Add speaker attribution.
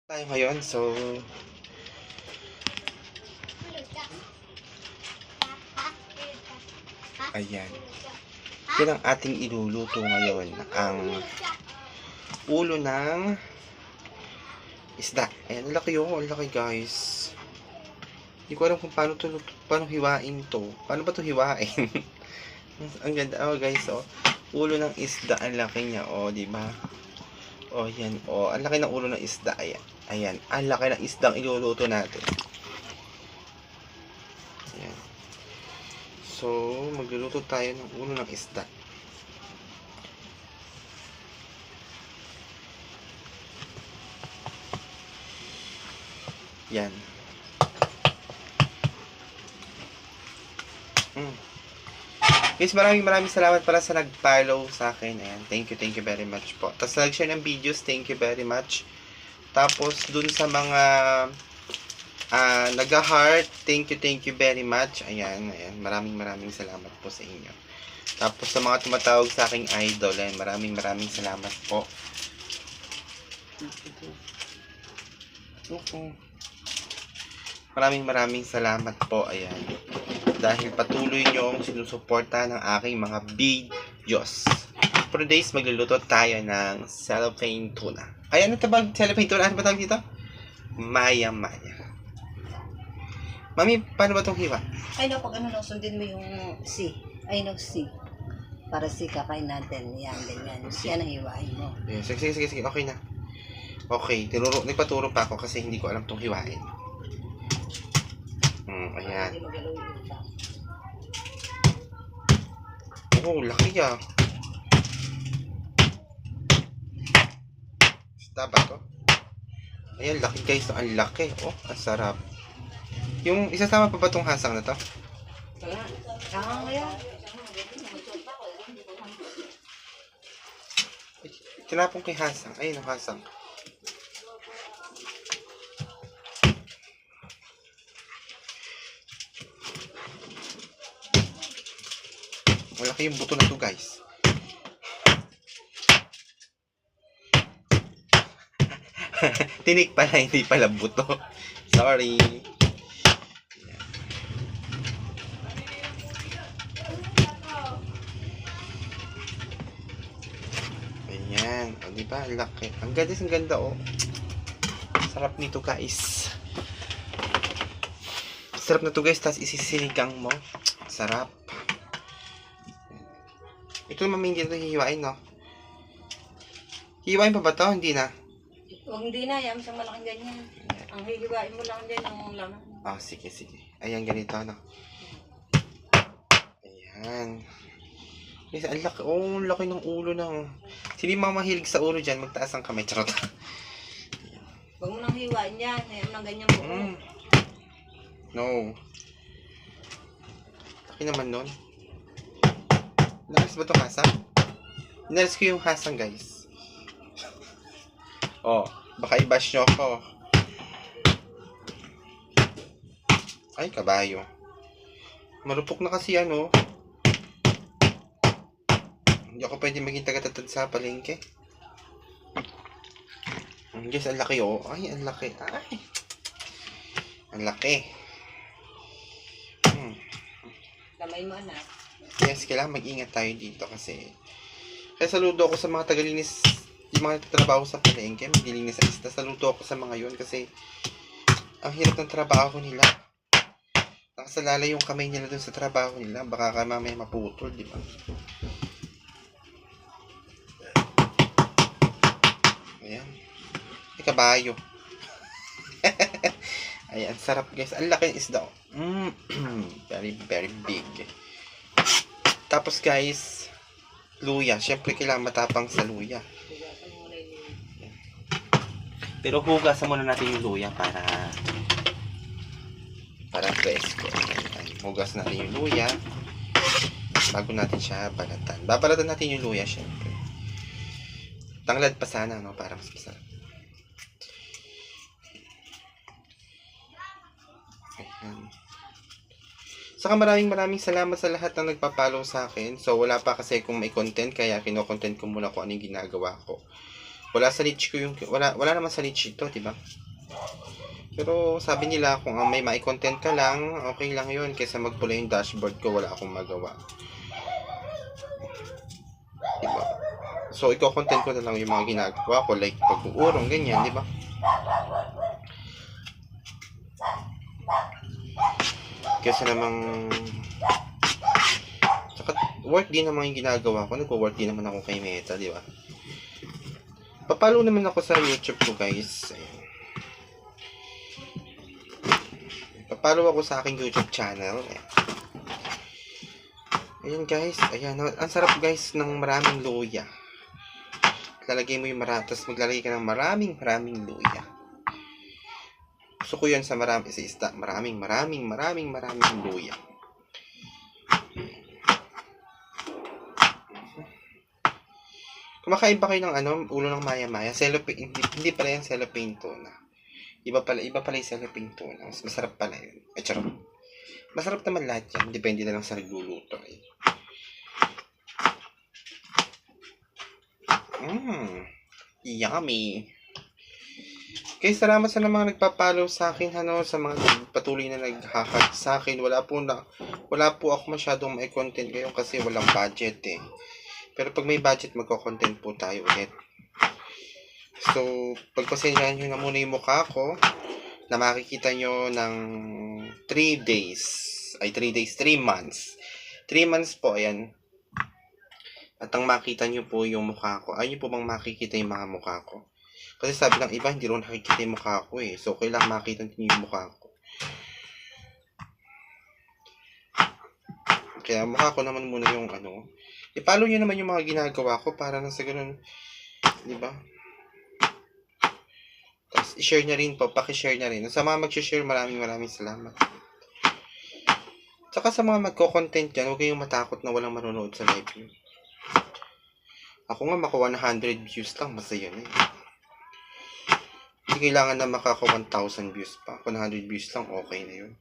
Speaker 1: Tayo ngayon, so ayan. Yan ang ating iluluto ngayon, ang ulo ng isda. Ayan, ang laki yun, ang laki guys. Hindi ko alam kung paano hiwain to. Paano ba to hiwain? Ang ganda, oh guys, oh. Ulo ng isda, ang laki niya, oh, di ba? Oh, yan, oh, ang laki ng ulo ng isda, ayan. Ayan, ang laki ng isdang iluluto natin. Ayan. So, magluluto tayo ng ulo ng isda. Yan. Guys, maraming salamat pala sa nag-follow sa akin. Ayan, thank you very much po. Tapos nag-share ng videos, thank you very much. Tapos dun sa mga nag-heart, thank you very much. Ayan, maraming salamat po sa inyo. Tapos sa mga tumatawag sa aking idol, ayan, maraming salamat po. Maraming salamat po, ayan. Dahil patuloy nyong sinusuporta ng aking mga videos. For today's magluluto tayo ng cellophane tuna. Ay, ano tabag? Cellophane tuna? Ano ba tawag dito? Maya. Mami, paano ba itong hiwa?
Speaker 2: Ay no, pag ano no, sundin mo yung C. Ay no, C. Para C kakain natin. Yan, ganyan. Yan ang hiwain mo.
Speaker 1: Yeah, sige. Okay na. Okay, nagpaturo pa ako kasi hindi ko alam itong hiwain. Ayan. Oh, laki ah. Taba to. Ayan, laki guys. Ang laki. Oh, ang sarap. Yung isasama pa ba itong hasang na to?
Speaker 2: Wala. Saan mo yan?
Speaker 1: Tinapong kay hasang. Ayun ang hasang. Malaki yung buto na to guys. Tinik pala, hindi pala buto. Sorry. Ayan. O, diba? Laki. Ang ganda, oh. Sarap nito guys. Sarap na to guys. Tapos isisinigang mo. Sarap. Ito naman hindi na ito hihiwain, no? Hihiwain pa ba ito? Hindi na.
Speaker 2: Huwag hindi na, yan sa malaking ganyan. Ang hihiwain mo lang din ang laman.
Speaker 1: Ah, sige. Ayan, ganito, no? Ayan. Guys, ang laki. Oh, ang laki ng ulo ng... Sino yung mga mahilig sa ulo dyan? Magtaas ang kamay. Charot.
Speaker 2: Huwag mo nang hiwain yan. Ayan lang ganyan buo.
Speaker 1: No. Laki naman nun. Nalis ba itong hasang? Nalis ko yung hasang, guys. Oh, baka i-bash nyo ako. Ay, kabayo. Marupok na kasi ano. Hindi ako pwede maging taga-tatad sa palengke. Guys, ang laki oh. Ay, ang laki. Ay. Ang laki.
Speaker 2: Kamay mo na.
Speaker 1: Yes, kailangan mag-ingat tayo dito kasi saludo ako sa mga tagalinis, yung mga trabaho sa palengke, maglilinis sa isda. Saludo ako sa mga yun kasi ang hirap ng trabaho nila. Nakasalala yung kamay nila dun sa trabaho nila. Baka ka mamaya maputol, di ba? Ayan. Ay, kabayo. Ayan, sarap guys. Ang laki ng isda. Very big. Tapos guys, luya. Siyempre kailangan matapang sa luya. Pero hugasan muna natin yung luya para fresco. Hugas natin yung luya bago natin siya balatan. Babalatan natin yung luya siyempre. Tanglad pa sana, no? Para mas masarap. Ayan. Saka maraming salamat sa lahat ng nagpa-follow sa akin. So, wala pa kasi kung may content, kaya kino-content ko muna kung ano yung ginagawa ko. Wala sa niche ko yung, wala naman sa niche ito, diba? Pero sabi nila, kung may mai-content ka lang, okay lang yun. Kaysa magpula yung dashboard ko, wala akong magawa. Diba? So, iko-content ko na lang yung mga ginagawa ko, like pag-uurong, ganyan, diba? Kasi namang, saka work din naman yung ginagawa ko. Nagwo-work din naman ako kay Meta, diba? Papalo naman ako sa YouTube ko, guys. Ayan. Papalo ako sa aking YouTube channel. Ayan, guys. Ayan. Ang sarap, guys, ng maraming luya. Lalagay mo yung tapos maglalagay ka ng maraming luya. Gusto ko yun sa isda. Maraming luya. Kumakain ba kayo ng ulo ng maya-maya? Cellophane, hindi pala yung cellophane tuna. Iba pala yung cellophane tuna. Mas masarap pala yun. Charot. Masarap naman lahat yan. Depende na lang sa nagluluto. Yummy. Okay, salamat sa mga nagpa-follow sa akin, sa mga patuloy na nag-hack sa akin. Wala po ako masyadong may content ngayon kasi walang budget eh. Pero pag may budget, magko-content po tayo ulit. So, pagpasensyahan nyo na muna yung mukha ko na makikita nyo ng 3 months. 3 months po, ayan. At ang makita nyo po yung mukha ko. Ayaw nyo po bang makikita yung mga mukha ko? Kasi sabi ng iba, hindi rin nakikita yung mukha ko eh. So, kailangan makita nyo yung mukha ko. Kaya mukha ko naman muna yung i-follow nyo naman yung mga ginagawa ko para na sa ganun, di ba? Tapos, i-share na rin po, paki-share na rin. Sa mga mag-share, maraming salamat. Tsaka sa mga magko-content yan, huwag kayong matakot na walang manonood sa live nyo. Ako nga, makuha 100 views lang, masaya na eh. Hindi kailangan na makaka 1,000 views pa. Kung 100 views lang, okay na yun.